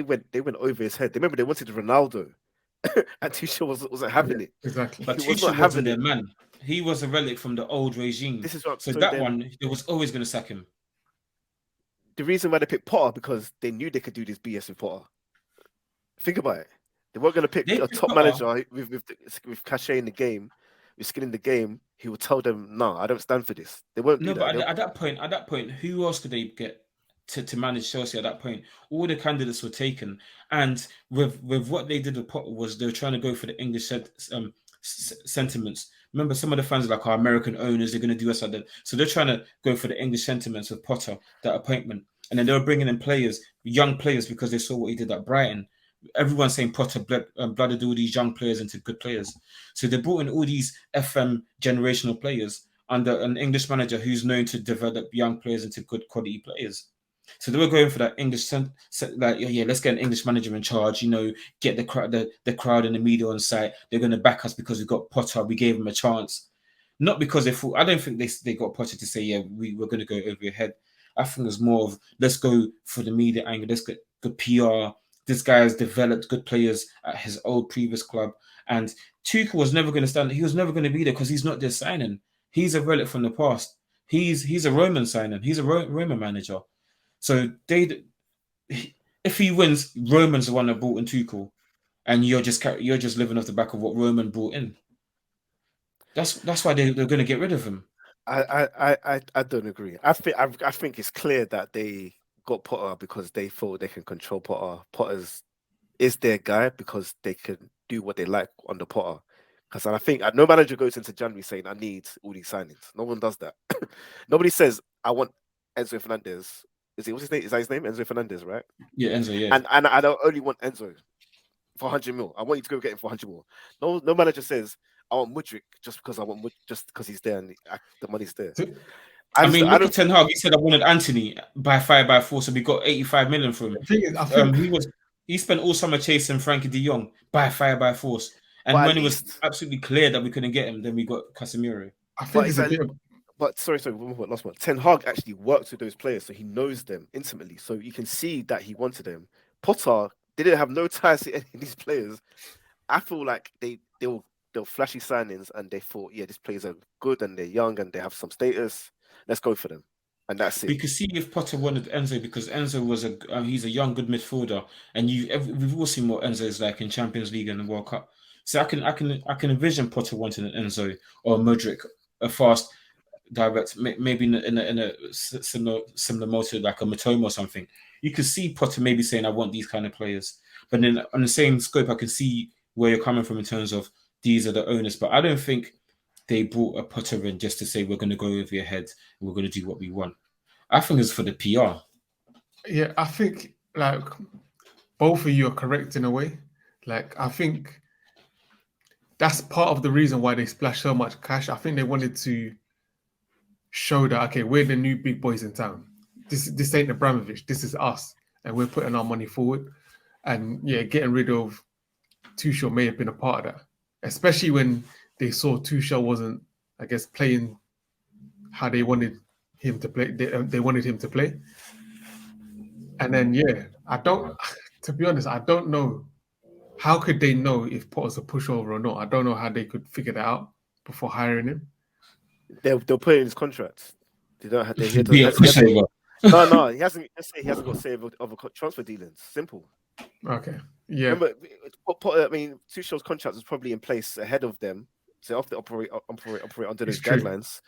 S3: went over his head. Remember, they wanted Ronaldo, and Tuchel wasn't having it.
S1: Exactly.
S2: But Tuchel wasn't their man. He was a relic from the old regime.
S3: This is what,
S2: so that one, it was always going to sack him.
S3: The reason why they picked Potter because they knew they could do this BS with Potter. Think about it. They weren't going to pick
S2: They
S3: a
S2: picked
S3: top
S2: Potter.
S3: manager with cachet in the game, with skin in the game. He would tell them, "No, I don't stand for this." They won't do
S2: No, but
S3: that.
S2: at that point, who else could they get to manage Chelsea? At that point, all the candidates were taken, and with what they did with Potter was they were trying to go for the English sentiments. Remember, some of the fans are like our American owners, they're going to do us like that. So they're trying to go for the English sentiments with Potter, that appointment, and then they were bringing in players, young players, because they saw what he did at Brighton. Everyone's saying Potter blooded all these young players into good players. So they brought in all these FM generational players under an English manager who's known to develop young players into good quality players. So they were going for that English, like yeah, let's get an English manager in charge. Get the crowd and the media on site. They're going to back us because we got Potter. We gave them a chance, not because they thought. I don't think they got Potter to say yeah we're going to go over your head. I think it's more of let's go for the media angle. Let's get good PR. This guy has developed good players at his old previous club, and Tuchel was never going to stand. He was never going to be there because he's not just signing. He's a relic from the past. He's a Roman signing. He's a Roman manager. So if he wins, Roman's the one that brought in Tuchel, and you're just living off the back of what Roman brought in. That's why they're going to get rid of him.
S3: I don't agree. I think it's clear that they got Potter because they thought they can control Potter. Potter's is their guy because they can do what they like under Potter. Because I think no manager goes into January saying I need all these signings. No one does that. Nobody says I want Enzo Fernandez. What's his name? Is that his name? Enzo Fernandez, right?
S2: Yeah, Enzo. Yeah,
S3: And I don't only want Enzo for 100 mil. I want you to go get him for 100 mil. No manager says I want Mudryk just because just because he's there and the money's there.
S2: I mean, look at Ten Hag. He said I wanted Anthony by fire by force, so we got 85 million from him.
S1: The thing is, I think
S2: He spent all summer chasing Frankie De Jong by fire by force, and when it was absolutely clear that we couldn't get him, then we got Casemiro.
S1: I think it's a bit.
S3: But sorry, last one. Ten Hag actually worked with those players, so he knows them intimately. So you can see that he wanted them. Potter, they didn't have no ties to any of these players. I feel like they were flashy signings, and they thought, yeah, these players are good and they're young and they have some status. Let's go for them, and that's it.
S2: We could see if Potter wanted Enzo because Enzo was he's a young, good midfielder, and we've all seen what Enzo is like in Champions League and the World Cup. So I can envision Potter wanting an Enzo or Mudryk, a fast, direct, maybe in a similar motive like a Matoma or something. You could see Potter maybe saying, "I want these kind of players," but then on the same scope, I can see where you're coming from in terms of these are the owners. But I don't think they brought a Potter in just to say we're going to go over your head and we're going to do what we want. I think it's for the PR.
S1: Yeah, I think like both of you are correct in a way. Like I think that's part of the reason why they splashed so much cash. I think they wanted to show that okay, we're the new big boys in town. This ain't Abramovich. This is us, and we're putting our money forward. And yeah, getting rid of Tuchel may have been a part of that, especially when they saw Tuchel wasn't, I guess, playing how they wanted him to play. They wanted him to play. And then yeah, to be honest, I don't know. How could they know if Potter's a pushover or not? I don't know how they could figure that out before hiring him.
S3: They'll put it in his contract. They don't have.
S2: Be a pushover.
S3: No, he hasn't. Let's say he hasn't got say of transfer dealings. Simple.
S1: Okay. Yeah.
S3: Remember, I mean, Tuchel's contract was probably in place ahead of them, so they have to operate under those guidelines.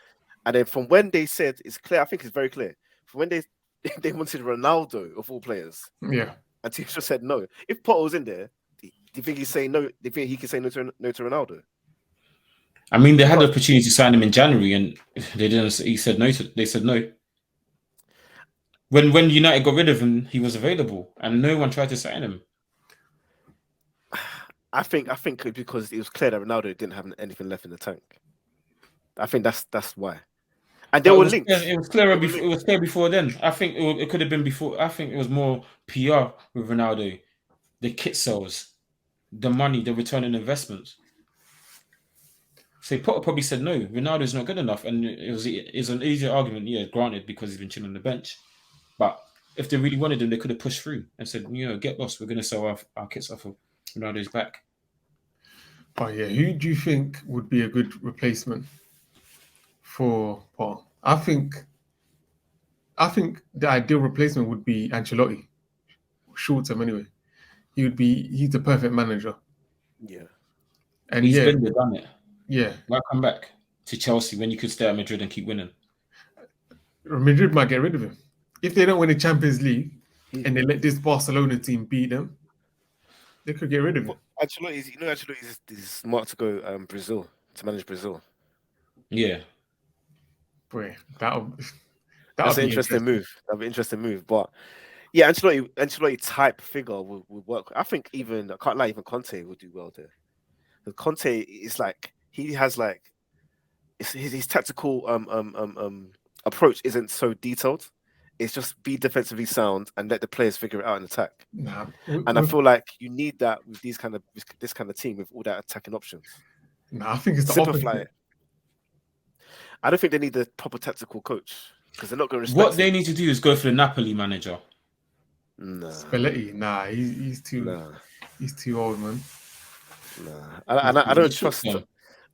S3: And then from when they said, it's clear. I think it's very clear. From when they wanted Ronaldo of all players.
S1: Yeah.
S3: And Tuchel said no. If Potter was in there, do you think he's saying no? Do you think he can say no to Ronaldo?
S2: I mean, they had the opportunity to sign him in January, and they didn't. He said no. They said no. When United got rid of him, he was available, and no one tried to sign him.
S3: I think because it was clear that Ronaldo didn't have anything left in the tank. I think that's why. And they were linked.
S2: It was clear. It was clear before then. I think it could have been before. I think it was more PR with Ronaldo, the kit sales, the money, the return on investments. So Potter probably said no. Ronaldo's not good enough, and it's an easier argument. Yeah, granted, because he's been chilling on the bench. But if they really wanted him, they could have pushed through and said, get lost. We're going to sell our kits off of Ronaldo's back.
S1: But yeah, who do you think would be a good replacement for Paul? I think the ideal replacement would be Ancelotti, short term anyway. he's the perfect manager.
S3: Yeah.
S1: And
S2: He's
S1: yeah,
S2: been there, done it.
S1: yeah,
S2: Why come back to Chelsea when you could stay at Madrid and keep winning?
S1: Madrid might get rid of him if they don't win the Champions League
S3: He,
S1: and they let this Barcelona team beat them. They could get rid of him.
S3: Ancelotti, Ancelotti is smart to go Brazil to manage Brazil.
S2: Yeah.
S1: Boy, that'll
S3: That's an
S1: be
S3: interesting
S1: interesting.
S3: move. That'll be an interesting move. But yeah, Ancelotti type figure will work. I think even I can't lie, even Conte will do well there. Because Conte is like he has like his tactical approach isn't so detailed. It's just be defensively sound and let the players figure it out in attack.
S1: Nah,
S3: And I feel like you need that with this kind of team with all that attacking options.
S1: nah, I think it's the
S3: Simplify
S1: opposite.
S3: it. I don't think they need a proper tactical coach because they're not going to respect
S2: What they
S3: him.
S2: need to do is go for the Napoli manager.
S3: Nah,
S1: Spalletti, nah, he's too old, man.
S3: nah. I don't
S2: It's short
S3: trust.
S2: term.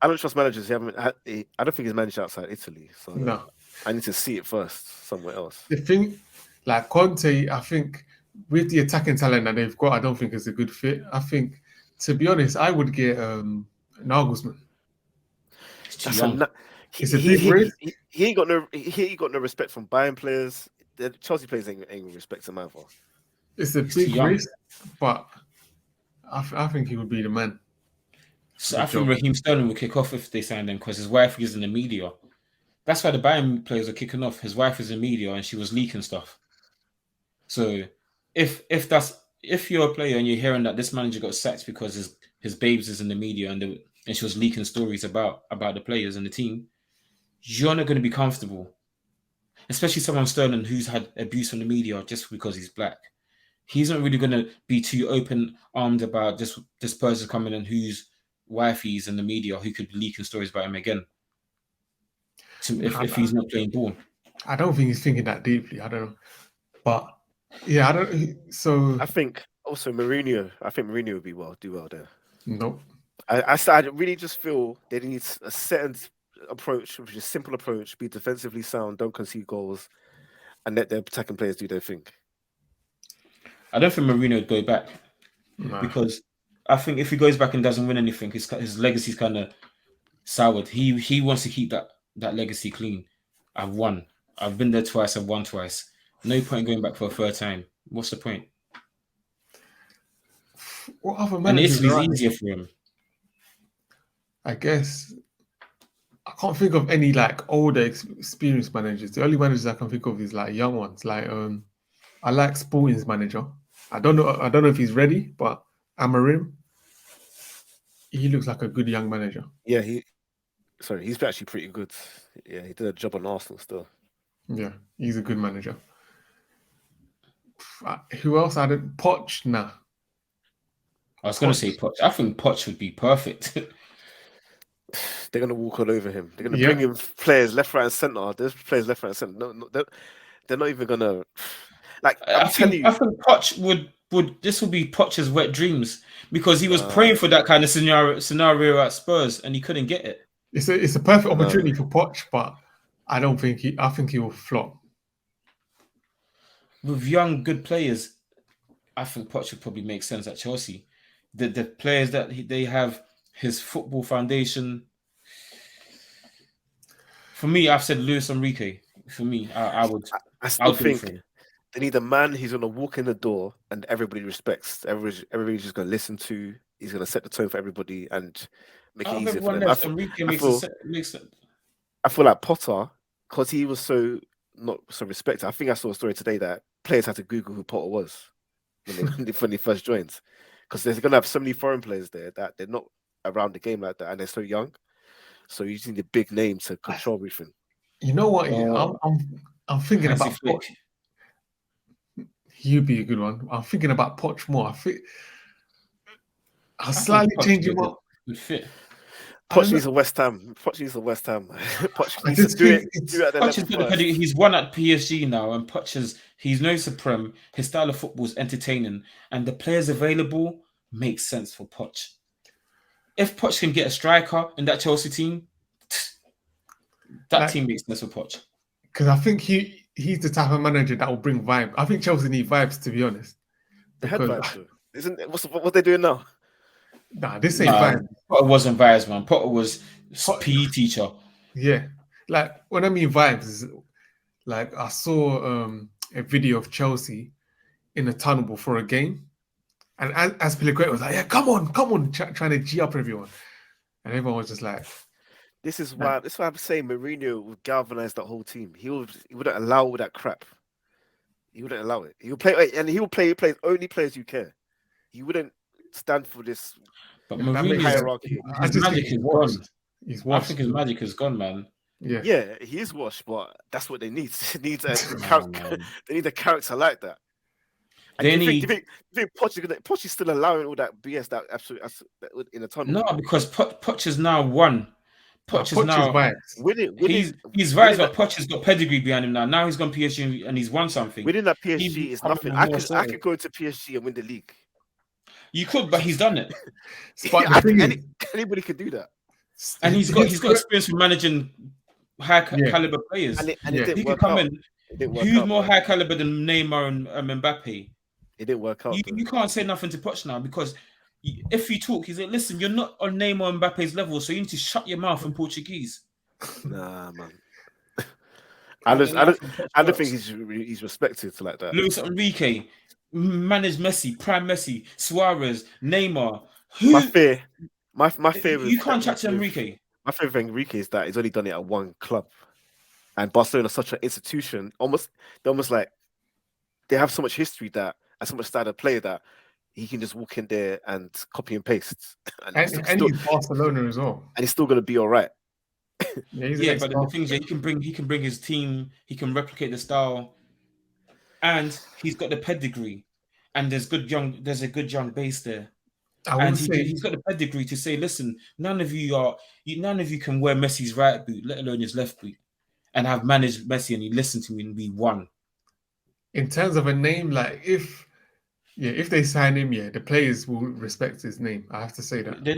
S3: I don't trust managers. I don't think he's managed outside Italy, so
S1: No,
S3: I need to see it first somewhere else.
S1: the thing, like Conte, I think with the attacking talent that they've got, I don't think it's a good fit. I think, to be honest, I would get Nagelsmann.
S2: He's too
S3: That's a
S2: young.
S3: na-
S1: It's a big risk.
S3: he ain't got no respect from Bayern players. The Chelsea players ain't gonna respect him either.
S1: It's a
S2: He's too
S1: big
S2: young.
S1: risk, but I think he would be the man for
S2: So
S1: the
S2: I think
S1: job.
S2: Raheem Sterling will kick off if they sign him because his wife is in the media. That's why the Bayern players are kicking off. His wife is in media and she was leaking stuff. So if you're a player and you're hearing that this manager got sacked because his babes is in the media and she was leaking stories about the players and the team, you're not going to be comfortable. Especially someone Sterling who's had abuse from the media just because he's black. He's not really going to be too open armed about this person coming in whose wife he's in the media who could be leaking stories about him again. If he's not playing ball.
S1: I don't think he's thinking that deeply. I don't know, but yeah, I don't. So
S3: I think also Mourinho. I think Mourinho would do well there.
S1: no,
S3: I really just feel they need a certain approach, which is a simple approach, be defensively sound, don't concede goals, and let their attacking players do their thing.
S2: I don't think Mourinho would go back
S1: nah.
S2: because I think if he goes back and doesn't win anything, his legacy's kind of soured. He wants to keep that legacy clean. I've won. I've been there twice. I've won twice. No point going back for a third time. What's the point?
S1: What other
S2: And
S1: managers
S2: Italy's
S1: are out there?
S2: easier for him.
S1: I guess I can't think of any like older experienced managers. The only managers I can think of is like young ones. Like I like Sporting's manager. I don't know if he's ready, but Amarim, he looks like a good young manager.
S3: Yeah, he's actually pretty good. Yeah, he did a job on Arsenal still.
S1: Yeah, he's a good manager. Who else? I didn't. Poch, nah.
S2: I was going to say Poch. I think Poch would be perfect.
S3: They're gonna walk all over him. They're gonna
S1: Yeah,
S3: bring him players left, right, and center. There's players left, right, and center. No, they're not even gonna. Like I'm telling
S2: I
S3: you,
S2: think Poch would this will be Poch's wet dreams because he was
S3: nah,
S2: praying for that kind of scenario at Spurs and he couldn't get it.
S1: it's a perfect
S3: nah.
S1: opportunity for Poch, but I don't think he. I think he will flop.
S2: With young good players, I think Poch would probably make sense at Chelsea. The players that they have, his football foundation. For me, I've said Luis Enrique. For me, I would
S3: I
S2: I
S3: still
S2: would go for
S3: think
S2: him.
S3: they need a man who's gonna walk in the door and everybody respects. Everybody's just gonna listen to. He's gonna set the tone for everybody and make it
S2: Out of
S3: easier for
S2: everyone
S3: them.
S2: else, Enrique
S3: I
S2: makes
S3: feel
S2: makes sense.
S3: I feel like Potter, because he was so not so respected. I think I saw a story today that players had to Google who Potter was when they first joined, because they're gonna have so many foreign players there that they're not around the game like that, and they're so young. So you just need a big name to control everything.
S1: You know what?
S2: Or
S1: I'm thinking
S2: Hansi
S1: about Poch.
S2: Flick.
S1: He'd be a good one. I'm thinking about Poch more. I think I'll
S2: I think
S1: slightly
S2: Poch would
S1: change
S2: be a
S1: him up.
S2: good fit.
S1: I don't
S3: Poch
S1: know.
S3: needs a West Ham. Poch needs a West Ham. Poch
S1: I
S3: needs to
S1: just think
S3: do
S1: it's
S3: it at the
S2: Poch
S3: level
S2: has got the pedigree.
S3: first.
S2: He's won at PSG now, and he's no supreme. His style of football is entertaining, and the players available make sense for Poch. If Poch can get a striker in that Chelsea team, that
S1: like
S2: team makes sense for Poch.
S1: because I think he's the type of manager that will bring vibe. I think Chelsea need vibes, to be honest,
S3: They had
S1: because
S3: vibes though. Isn't it? What they doing now?
S1: Nah, this ain't
S2: Nah,
S1: vibes.
S2: Potter wasn't biased, man. Potter was
S1: Pot-
S2: PE teacher.
S1: Yeah, like when I mean vibes, is like I saw a video of Chelsea in a tunnel before a game, and as Pellegrini was like, "Yeah, come on," trying to g up everyone, and everyone was just like,
S3: This is why I'm saying Mourinho would galvanize that whole team. He wouldn't allow all that crap. He wouldn't allow it. He would play, and he would play players only players you care. He wouldn't stand for this
S2: But
S1: that makes
S2: Mourinho's
S1: sense.
S3: hierarchy.
S1: I
S2: his
S1: just think
S2: magic
S1: he's
S2: is gone.
S1: washed. He's
S2: I think
S1: washed.
S2: his magic is gone, man.
S1: Yeah,
S3: Yeah, he is washed, but that's what they need. They need
S2: Nah, man.
S3: they need a character like that. And
S2: They
S3: do you
S2: need
S3: think Poch is still allowing all that BS that in the tunnel?
S2: no because Poch is now won.
S1: now
S2: Poch is
S1: Poch is
S2: now
S1: vibes.
S2: he's right,
S3: winning
S2: but Poch has got pedigree behind him now. Now he's gone PSG and he's won something.
S3: winning at
S2: He's
S3: PSG is
S2: coming
S3: nothing.
S2: on
S3: I
S2: more
S3: I
S2: assertive.
S3: could go to PSG and win the league.
S2: You could, but he's done it,
S1: But the thing is,
S3: Anybody could do that,
S2: and he's
S1: his
S2: got experience with managing high
S1: yeah,
S2: caliber players.
S3: and it
S1: yeah.
S3: didn't
S2: He could
S3: work
S2: come
S3: out.
S2: in.
S3: It didn't work
S2: Who's
S3: out,
S2: more
S3: man.
S2: high caliber than Neymar and Mbappe?
S3: It didn't work out, though.
S2: You can't say nothing to Poch now because if you talk, he's like, listen, you're not on Neymar and Mbappe's level, so you need to shut your mouth in Portuguese.
S3: Nah, man.
S2: Can't get nothing from Poch
S3: I don't think
S2: works.
S3: he's respected like that.
S2: Luis Enrique managed Messi, prime Messi, Suarez, Neymar.
S3: My
S2: Who
S3: fear, my fear
S2: you
S3: with
S2: can't chat to Enrique.
S3: my fear with Enrique is that he's only done it at one club, and Barcelona is such an institution. They're almost like they have so much history that and so much style of play that he can just walk in there and copy and paste, and
S1: And he's Barcelona as well.
S3: he's still gonna be all right.
S1: Yeah, he's an
S2: Yeah, but the
S1: ex-Barca.
S2: thing is, he can bring his team, he can replicate the style, and he's got the pedigree, and there's a good young base there.
S1: I
S2: And
S1: wouldn't say
S2: he's got the pedigree to say, listen, none of you can wear Messi's right boot, let alone his left boot, and have managed Messi and you listen to me and we won.
S1: in terms of a name, like if they sign him, yeah, the players will respect his name. I have to say that.
S2: They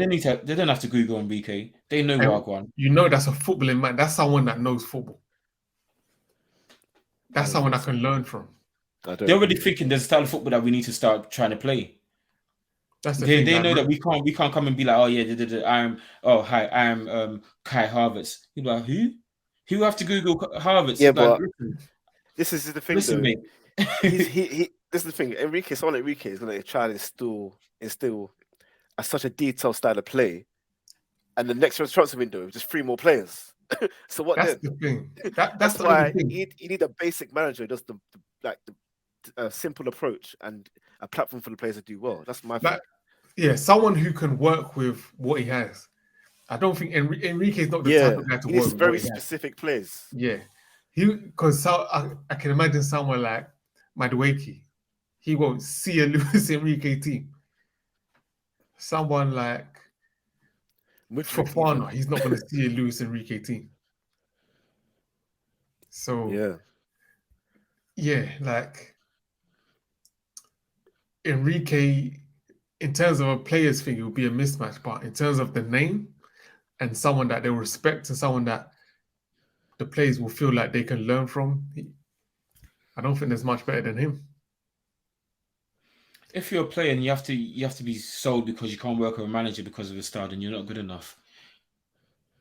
S2: don't have to Google Enrique. They know
S1: And
S2: Wagwan.
S1: you know that's a footballing man. That's someone that knows football.
S3: I
S1: That's
S3: don't
S1: someone
S3: think
S1: I
S3: so.
S1: can learn from.
S3: I don't
S2: They're already
S3: agree.
S2: thinking there's a style of football that we need to start trying to play.
S1: That's the
S2: They
S1: thing.
S2: they
S1: Like,
S2: know that we can't come and be like, oh yeah, I'm I am Kai Havertz. You like who? Who have to Google
S3: Yeah,
S2: Havertz? Like
S3: but this is the thing,
S2: listen,
S3: though.
S2: mate.
S3: He. This is the thing. Someone like Enrique is gonna try to instill such a detailed style of play, and the next transfer window just three more players. So what
S1: that's
S3: then?
S1: the thing. That's
S3: That's
S1: the only
S3: why
S1: thing.
S3: you need a basic manager, just the simple approach and a platform for the players to do well. That's my thing.
S1: Like, yeah, someone who can work with what he has. I don't think Enrique's not the type
S3: Yeah,
S1: of guy to
S3: he
S1: work
S3: needs
S1: with what
S3: very
S1: he has.
S3: specific players.
S1: Yeah, I can imagine someone like Madueke. He won't see a Luis Enrique team. Someone like
S3: Mudrick
S1: Fofana,
S3: even.
S1: he's not going to see a Luis Enrique team. So
S3: Yeah.
S1: yeah, like Enrique, in terms of a players thing, it would be a mismatch. But in terms of the name and someone that they'll respect and someone that the players will feel like they can learn from, I don't think there's much better than him.
S2: If you're a player and you have to be sold because you can't work with a manager because of his style, then you're not good enough.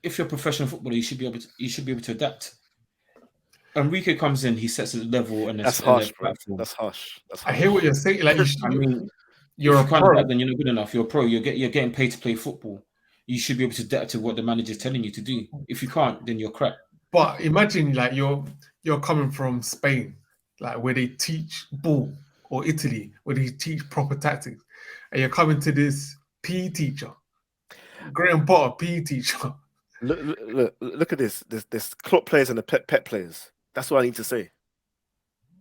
S2: If you're a professional footballer, you should be able to adapt. Enrique comes in, he sets a level and
S3: That's
S2: a
S3: harsh, bro.
S2: platform.
S3: That's harsh. That's
S1: I
S3: harsh.
S1: hear what you're saying. Like
S2: I mean,
S1: you're
S2: if you
S1: a
S2: can't
S1: pro,
S2: adapt, then you're not good enough. You're a pro. You're getting paid to play football. You should be able to adapt to what the manager's telling you to do. If you can't, then you're crap.
S1: but imagine like you're coming from Spain, like where they teach ball, or Italy where they teach proper tactics, and you're coming to this PE teacher, Graham Potter PE teacher.
S3: Look at this. There's Klopp players and the pet players. That's what I need to say.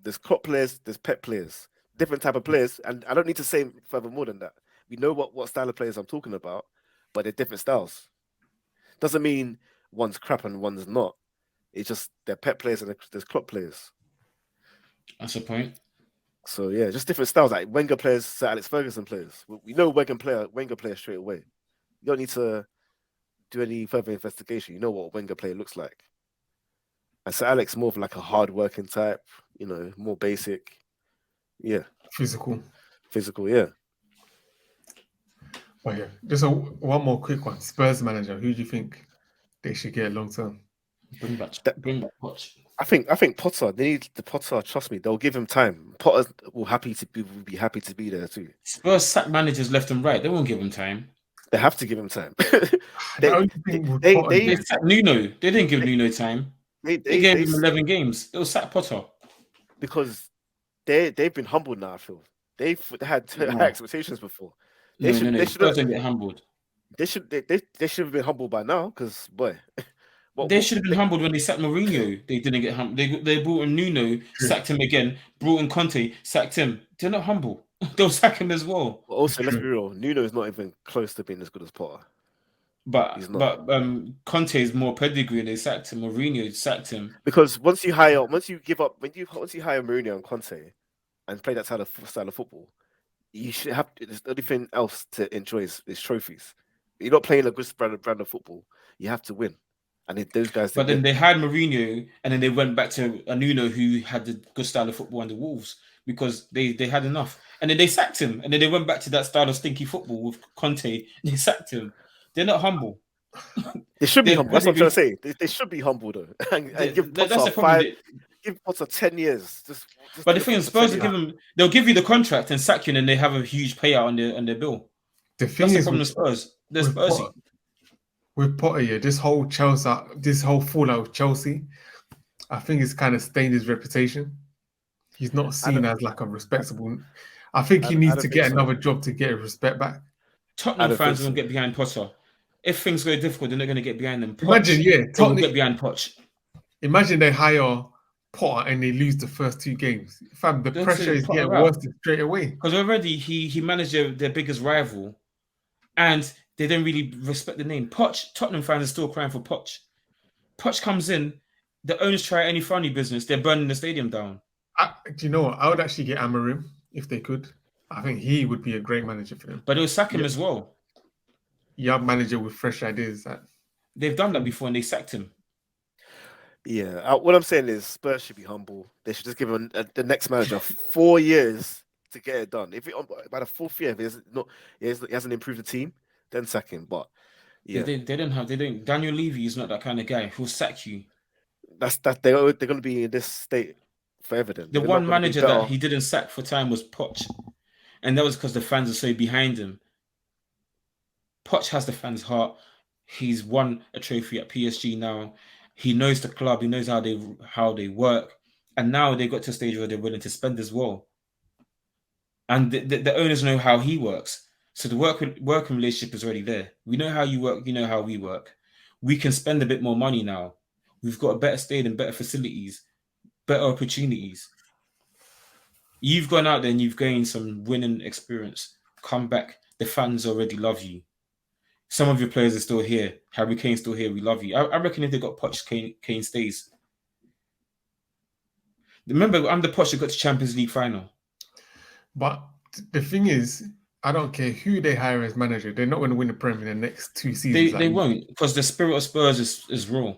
S3: There's Klopp players, there's pet players, different type of players, and I don't need to say further more than that. We know what style of players I'm talking about, but they're different styles. Doesn't mean one's crap and one's not. It's just they're pet players and there's Klopp players.
S2: That's the point.
S3: So yeah, just different styles. Like Wenger players, Sir Alex Ferguson players. We know Wenger player straight away. You don't need to do any further investigation. You know what a Wenger player looks like. And Sir Alex more of like a hard working type, more basic. Yeah.
S1: Physical.
S3: Physical, yeah.
S1: Oh yeah, just one more quick one. Spurs manager. Who do you think they should get long term?
S2: Bring back
S3: That,
S2: Poch.
S3: I think Potter. They need the Potter. Trust me, they'll give him time. Potter will be happy to be there too.
S2: Spurs sack managers left and right. They won't give him time.
S3: They have to give him time.
S1: The
S3: they,
S1: only
S3: they,
S1: thing with
S3: they,
S1: Potter,
S2: They
S3: they,
S1: yeah,
S2: sacked Nuno. They didn't give Nuno time. They gave
S3: they,
S2: him 11 games. They'll sack Potter.
S3: because they've been humbled now. I feel they've had high
S2: No,
S3: expectations before. They
S2: no.
S3: should have
S2: Spurs don't get humbled.
S3: they should have been humbled by now. Because boy,
S2: They should have been humbled when they sacked Mourinho. They didn't get humbled. They brought in Nuno,
S1: true,
S2: sacked him again. Brought in Conte, sacked him. They're not humble. They'll sack him as well.
S3: also, let's be
S1: true.
S3: real. Nuno is not even close to being as good as Potter.
S2: But
S3: He's not.
S2: but Conte is more pedigree, and they sacked him. Mourinho sacked him.
S3: Because once you give up, once you hire Mourinho and Conte and play that style of football, you should have. There's anything else to enjoy is trophies. You're not playing a good brand of football. You have to win, and those guys
S2: But
S3: didn't
S2: then
S3: get.
S2: they had Mourinho, and then they went back to a Nuno who had the good style of football under Wolves because they had enough. And then they sacked him, and then they went back to that style of stinky football with Conte. And they sacked him. They're not humble.
S3: They should be
S2: They're
S3: humble. That's what I'm trying to
S2: pedigree.
S3: say. They should be humble though, and give
S2: That's
S3: Potter
S2: the problem.
S3: give Potter 10 years. Just
S2: But
S3: give
S2: the
S3: it
S2: thing is,
S3: Potter 10
S2: Spurs will
S3: years.
S2: give them. They'll give you the contract and sack you, and then they have a huge payout on their bill.
S1: The thing
S2: That's the
S1: is
S2: problem with Spurs. They're
S1: with
S2: Spursy.
S1: Potter, yeah, this whole fallout with Chelsea, I think it's kind of stained his reputation. He's not
S3: I
S1: seen
S3: don't,
S1: as like a respectable. I think he
S3: I
S1: needs
S3: don't
S1: to
S3: think
S1: get
S3: so.
S1: another job to get his respect back.
S3: I
S2: Tottenham
S3: don't think
S2: fans won't
S3: so.
S2: get behind Potter. If things go difficult, they're not going to get behind them.
S1: Imagine,
S2: Poch,
S1: yeah,
S2: they will get
S1: Tottenham.
S2: behind Poch.
S1: Imagine they hire Potter and they lose the first two games. Fam, the
S2: They'll
S1: pressure
S2: say
S1: is
S2: Potter
S1: getting
S2: out
S1: worse straight away.
S2: because already he managed their biggest rival, and they don't really respect the name. Poch. Tottenham fans are still crying for Poch. Poch comes in, the owners try any funny business, they're burning the stadium down.
S1: Do you know what? I would actually get Amarim if they could. I think he would be a great manager for them.
S2: But they'll sack him
S1: Yeah.
S2: as well.
S1: Young manager with fresh ideas.
S2: They've done that before and they sacked him.
S3: Yeah, what I'm saying is Spurs should be humble. They should just give the next manager 4 years to get it done. If by the fourth year, if he hasn't improved the team, then sack him. But yeah,
S2: They don't. Daniel Levy is not that kind of guy who'll sack you.
S3: they're going to be in this state forever. Then
S2: The
S3: they're
S2: one
S3: not going to be
S2: manager that
S3: better.
S2: he didn't sack for time was Poch, and that was because the fans are so behind him. Poch has the fans' heart. He's won a trophy at PSG now. He knows the club. He knows how they work, and now they got to a stage where they're willing to spend as well. And the owners know how he works, so the working relationship is already there. We know how you work. You know how we work. We can spend a bit more money now. We've got a better stadium, better facilities, better opportunities. You've gone out there and you've gained some winning experience. Come back. The fans already love you. Some of your players are still here. Harry Kane's still here. We love you. I reckon if they got Poch, Kane stays. Remember, I'm the Poch that got to Champions League final.
S1: But the thing is, I don't care who they hire as manager. They're not going to win the Premier in the next 2 seasons.
S2: They won't because the spirit of Spurs is raw.